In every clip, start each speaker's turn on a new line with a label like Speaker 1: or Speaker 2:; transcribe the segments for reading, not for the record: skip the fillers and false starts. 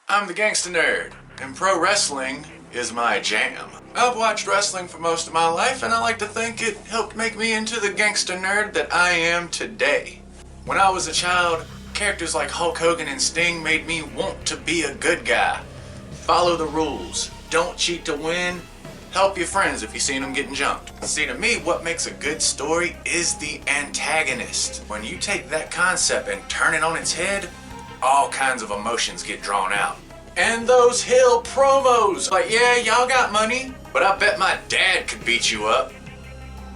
Speaker 1: I'm the Gangster Nerd, and pro wrestling is my jam. I've watched wrestling for most of my life, and I like to think it helped make me into the gangster nerd that I am today. When I was a child, characters like Hulk Hogan and Sting made me want to be a good guy. Follow the rules, don't cheat to win, help your friends if you seen them getting jumped. See, to me, what makes a good story is the antagonist. When you take that concept and turn it on its head, all kinds of emotions get drawn out. And those hill promos, like, yeah, y'all got money, but I bet my dad could beat you up.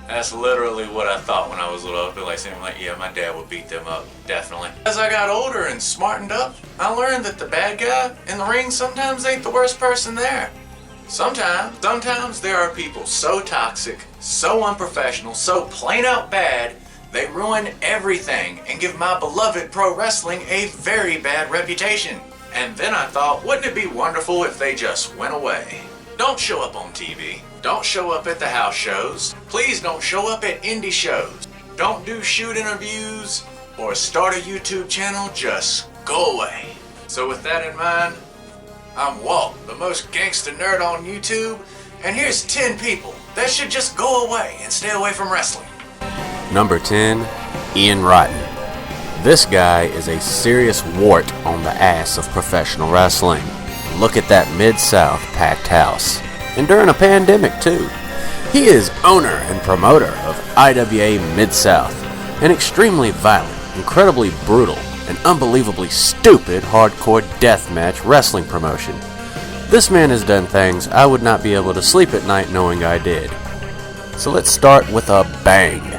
Speaker 1: That's literally what I thought when I was little. I'd be like, saying like, yeah, my dad would beat them up, definitely. As I got older and smartened up, I learned that the bad guy in the ring sometimes ain't the worst person there. Sometimes there are people so toxic, so unprofessional, so plain out bad, they ruin everything and give my beloved pro wrestling a very bad reputation. And then I thought, wouldn't it be wonderful if they just went away? Don't show up on TV. Don't show up at the house shows. Please don't show up at indie shows. Don't do shoot interviews or start a YouTube channel. Just go away. So with that in mind, I'm Walt, the most gangster nerd on YouTube, and here's 10 people that should just go away and stay away from wrestling.
Speaker 2: Number 10, Ian Rotten. This guy is a serious wart on the ass of professional wrestling. Look at that Mid-South packed house. And during a pandemic too. He is owner and promoter of IWA Mid-South, an extremely violent, incredibly brutal, and unbelievably stupid hardcore deathmatch wrestling promotion. This man has done things I would not be able to sleep at night knowing I did. So let's start with a bang.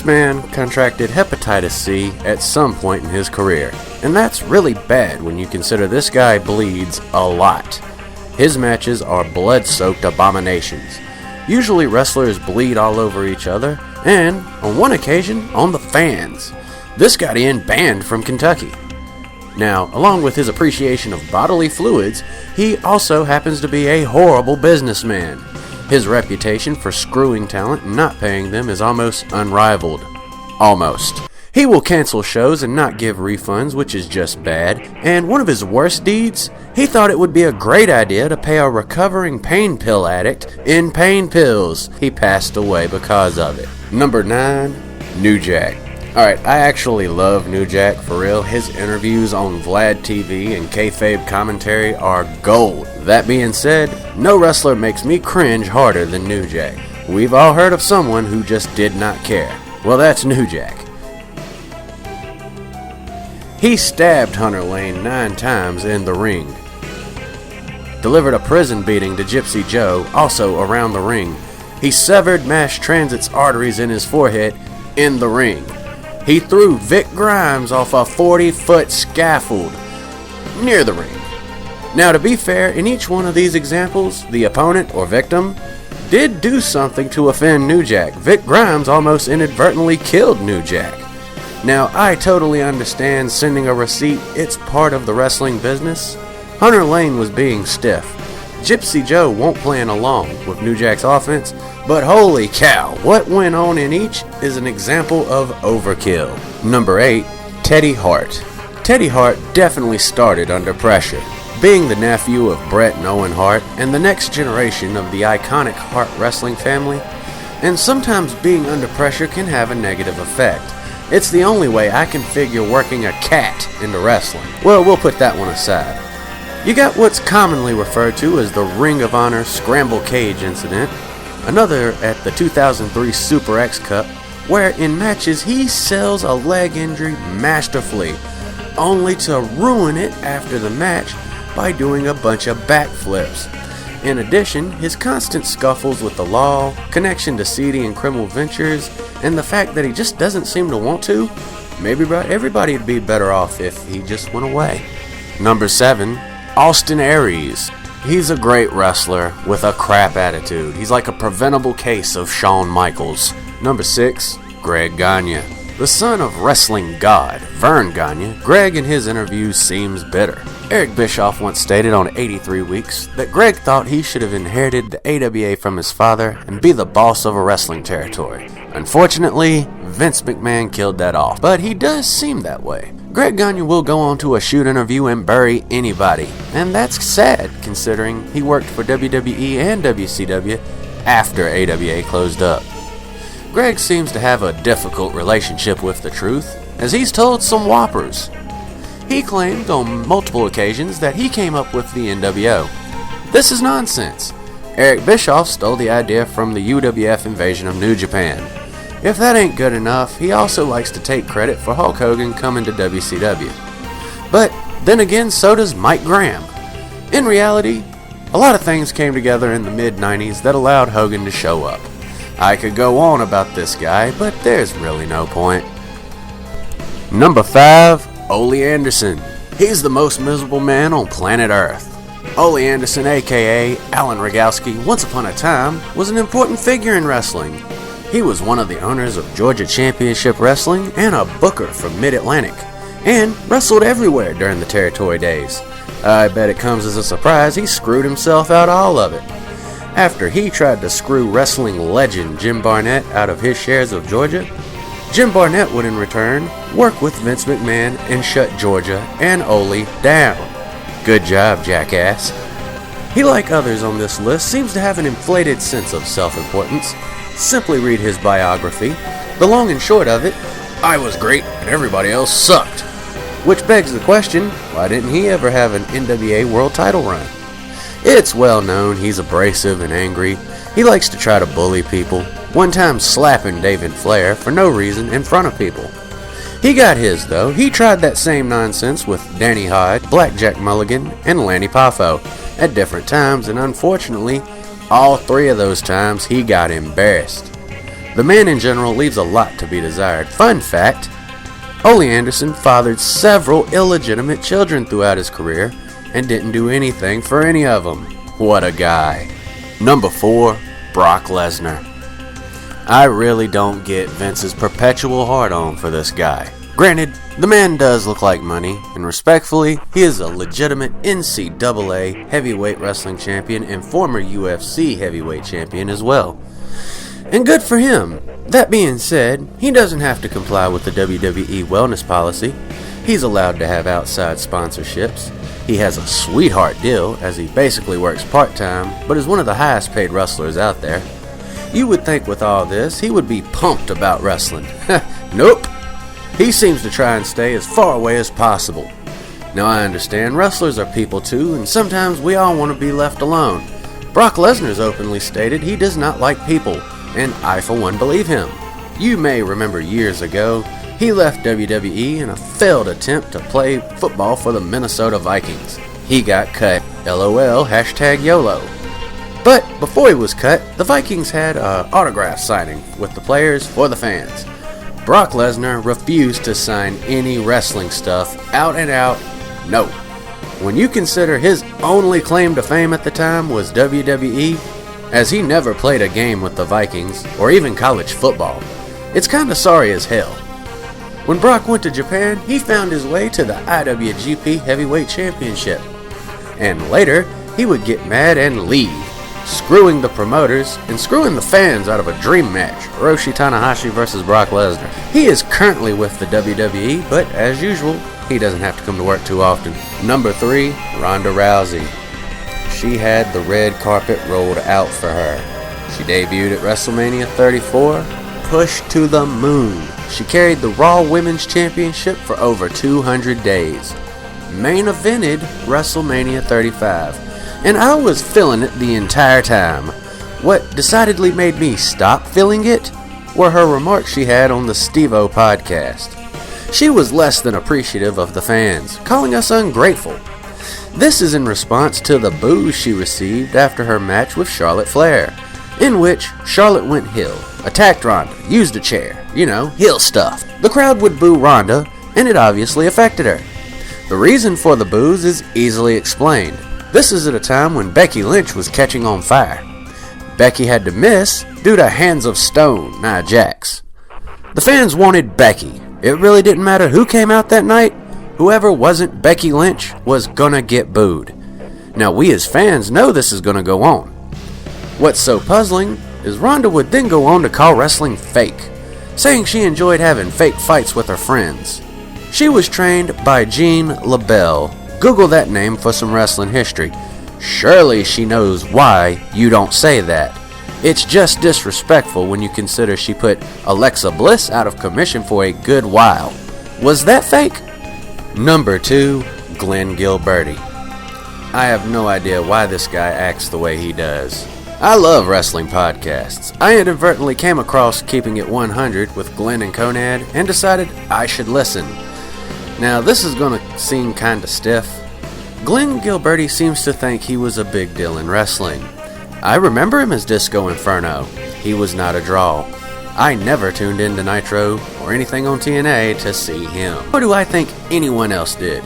Speaker 2: Man contracted hepatitis C at some point in his career, and that's really bad when you consider this guy bleeds a lot. His matches are blood-soaked abominations. Usually wrestlers bleed all over each other, and on one occasion, on the fans. This got Ian banned from Kentucky. Now, along with his appreciation of bodily fluids, he also happens to be a horrible businessman. His reputation for screwing talent and not paying them is almost unrivaled. Almost. He will cancel shows and not give refunds, which is just bad. And one of his worst deeds, he thought it would be a great idea to pay a recovering pain pill addict in pain pills. He passed away because of it. Number 9, New Jack. Alright, I actually love New Jack, for real. His interviews on Vlad TV and kayfabe commentary are gold. That being said, no wrestler makes me cringe harder than New Jack. We've all heard of someone who just did not care. Well, that's New Jack. He stabbed Hunter Lane 9 times in the ring. Delivered a prison beating to Gypsy Joe, also around the ring. He severed Mash Transit's arteries in his forehead in the ring. He threw Vic Grimes off a 40-foot scaffold near the ring. Now, to be fair, in each one of these examples, the opponent or victim did do something to offend New Jack. Vic Grimes almost inadvertently killed New Jack. Now, I totally understand sending a receipt. It's part of the wrestling business. Hunter Lane was being stiff. Gypsy Joe won't plan along with New Jack's offense, but holy cow, what went on in each is an example of overkill. Number 8, Teddy Hart. Teddy Hart definitely started under pressure. Being the nephew of Bret and Owen Hart and the next generation of the iconic Hart wrestling family, and sometimes being under pressure can have a negative effect. It's the only way I can figure working a cat into wrestling. Well, we'll put that one aside. You got what's commonly referred to as the Ring of Honor Scramble Cage incident, another at the 2003 Super X Cup, where in matches he sells a leg injury masterfully, only to ruin it after the match by doing a bunch of backflips. In addition, his constant scuffles with the law, connection to seedy and criminal ventures, and the fact that he just doesn't seem to want to, maybe everybody'd be better off if he just went away. Number 7, Austin Aries. He's a great wrestler with a crap attitude. He's like a preventable case of Shawn Michaels. Number 6, Greg Gagne. The son of wrestling god Vern Gagne, Greg in his interviews seems bitter. Eric Bischoff once stated on 83 Weeks that Greg thought he should have inherited the AWA from his father and be the boss of a wrestling territory. Unfortunately, Vince McMahon killed that off, but he does seem that way. Greg Gagne will go on to a shoot interview and bury anybody, and that's sad considering he worked for WWE and WCW after AWA closed up. Greg seems to have a difficult relationship with the truth, as he's told some whoppers. He claimed on multiple occasions that he came up with the NWO. This is nonsense. Eric Bischoff stole the idea from the UWF invasion of New Japan. If that ain't good enough, he also likes to take credit for Hulk Hogan coming to WCW. But then again, so does Mike Graham. In reality, a lot of things came together in the mid-90s that allowed Hogan to show up. I could go on about this guy, but there's really no point. Number 5, Ollie Anderson. He's the most miserable man on planet Earth. Ollie Anderson, aka Alan Rogowski, once upon a time was an important figure in wrestling. He was one of the owners of Georgia Championship Wrestling and a booker for Mid-Atlantic, and wrestled everywhere during the territory days. I bet it comes as a surprise he screwed himself out of all of it. After he tried to screw wrestling legend Jim Barnett out of his shares of Georgia, Jim Barnett would in return work with Vince McMahon and shut Georgia and Ollie down. Good job, jackass. He, like others on this list, seems to have an inflated sense of self-importance. Simply read his biography. The long and short of it, I was great and everybody else sucked. Which begs the question, why didn't he ever have an NWA world title run? It's well known he's abrasive and angry. He likes to try to bully people, one time slapping Ric Flair for no reason in front of people. He got his though. He tried that same nonsense with Danny Hyde, Blackjack Mulligan, and Lanny Poffo at different times, and unfortunately, all 3 of those times he got embarrassed. The man in general leaves a lot to be desired. Fun fact, Ollie Anderson fathered several illegitimate children throughout his career and didn't do anything for any of them. What a guy. Number 4, Brock Lesnar. I really don't get Vince's perpetual hard-on for this guy. Granted, the man does look like money, and respectfully, he is a legitimate NCAA heavyweight wrestling champion and former UFC heavyweight champion as well. And good for him. That being said, he doesn't have to comply with the WWE wellness policy. He's allowed to have outside sponsorships. He has a sweetheart deal, as he basically works part-time, but is one of the highest paid wrestlers out there. You would think with all this, he would be pumped about wrestling. Nope. He seems to try and stay as far away as possible. Now I understand wrestlers are people too, and sometimes we all want to be left alone. Brock Lesnar's openly stated he does not like people, and I for one believe him. You may remember years ago, he left WWE in a failed attempt to play football for the Minnesota Vikings. He got cut, LOL, #YOLO. But before he was cut, the Vikings had an autograph signing with the players for the fans. Brock Lesnar refused to sign any wrestling stuff, out and out, no. When you consider his only claim to fame at the time was WWE, as he never played a game with the Vikings, or even college football, it's kinda sorry as hell. When Brock went to Japan, he found his way to the IWGP Heavyweight Championship. And later, he would get mad and leave, screwing the promoters and screwing the fans out of a dream match, Hiroshi Tanahashi versus Brock Lesnar. He is currently with the WWE, but as usual, he doesn't have to come to work too often. Number 3, Ronda Rousey. She had the red carpet rolled out for her. She debuted at WrestleMania 34, pushed to the moon. She carried the Raw Women's Championship for over 200 days. Main evented WrestleMania 35. And I was feeling it the entire time. What decidedly made me stop feeling it were her remarks she had on the Steve-O podcast. She was less than appreciative of the fans, calling us ungrateful. This is in response to the boos she received after her match with Charlotte Flair, in which Charlotte went heel, attacked Ronda, used a chair, heel stuff. The crowd would boo Ronda, and it obviously affected her. The reason for the boos is easily explained. This is at a time when Becky Lynch was catching on fire. Becky had to miss due to hands of stone, Nia Jax. The fans wanted Becky. It really didn't matter who came out that night. Whoever wasn't Becky Lynch was gonna get booed. Now we as fans know this is gonna go on. What's so puzzling is Ronda would then go on to call wrestling fake, saying she enjoyed having fake fights with her friends. She was trained by Jean LaBelle. Google that name for some wrestling history. Surely she knows why you don't say that. It's just disrespectful when you consider she put Alexa Bliss out of commission for a good while. Was that fake? Number 2, Glenn Gilberti. I have no idea why this guy acts the way he does. I love wrestling podcasts. I inadvertently came across Keeping It 100 with Glenn and Conad and decided I should listen. Now this is gonna seem kinda stiff. Glenn Gilberti seems to think he was a big deal in wrestling. I remember him as Disco Inferno. He was not a draw. I never tuned into Nitro or anything on TNA to see him. Or do I think anyone else did?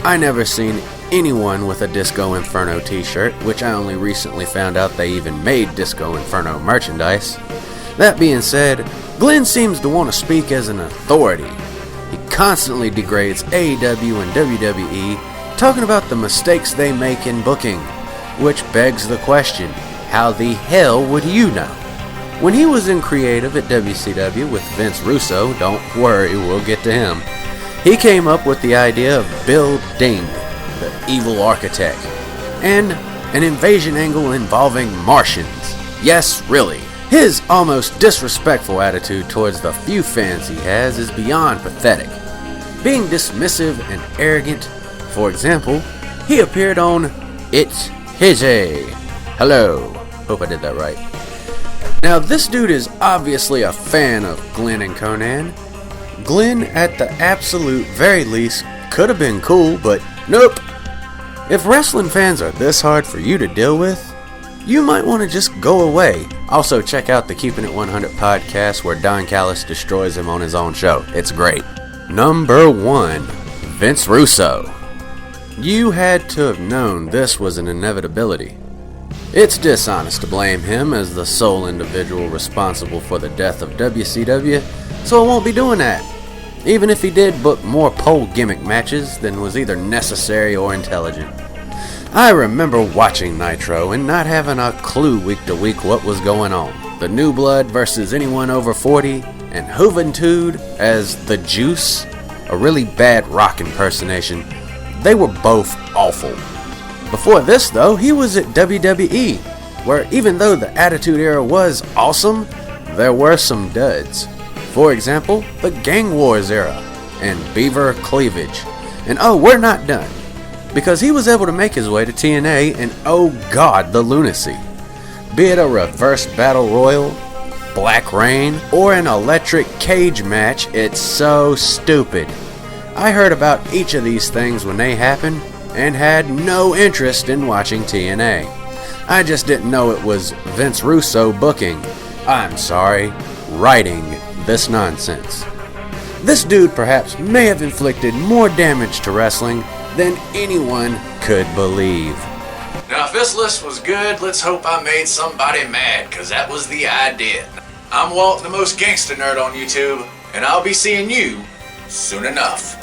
Speaker 2: I never seen anyone with a Disco Inferno t-shirt, which I only recently found out they even made Disco Inferno merchandise. That being said, Glenn seems to want to speak as an authority. He constantly degrades AEW and WWE, talking about the mistakes they make in booking, which begs the question, how the hell would you know? When he was in creative at WCW with Vince Russo, don't worry, we'll get to him, he came up with the idea of Bill Ding, the evil architect, and an invasion angle involving Martians. Yes, really. His almost disrespectful attitude towards the few fans he has is beyond pathetic. Being dismissive and arrogant, for example, he appeared on It's His A. Hello. Hope I did that right. Now this dude is obviously a fan of Glenn and Conan. Glenn, at the absolute very least, could have been cool, but nope. If wrestling fans are this hard for you to deal with, you might want to just go away. Also, check out the Keeping It 100 podcast where Don Callis destroys him on his own show. It's great. Number 1, Vince Russo. You had to have known this was an inevitability. It's dishonest to blame him as the sole individual responsible for the death of WCW, so I won't be doing that. Even if he did book more pole gimmick matches than was either necessary or intelligent. I remember watching Nitro and not having a clue week to week what was going on. The New Blood versus anyone over 40, and Juventud as the Juice, a really bad rock impersonation. They were both awful. Before this though, he was at WWE, where even though the Attitude Era was awesome, there were some duds. For example, the Gang Wars era, and Beaver Cleavage. And oh, we're not done, because he was able to make his way to TNA, and oh god, the lunacy. Be it a reverse battle royal, Black Rain, or an electric cage match, it's so stupid. I heard about each of these things when they happened, and had no interest in watching TNA. I just didn't know it was Vince Russo booking, writing this nonsense. This dude perhaps may have inflicted more damage to wrestling than anyone could believe.
Speaker 1: Now if this list was good, let's hope I made somebody mad, cause that was the idea. I'm Walt, the most gangster nerd on YouTube, and I'll be seeing you soon enough.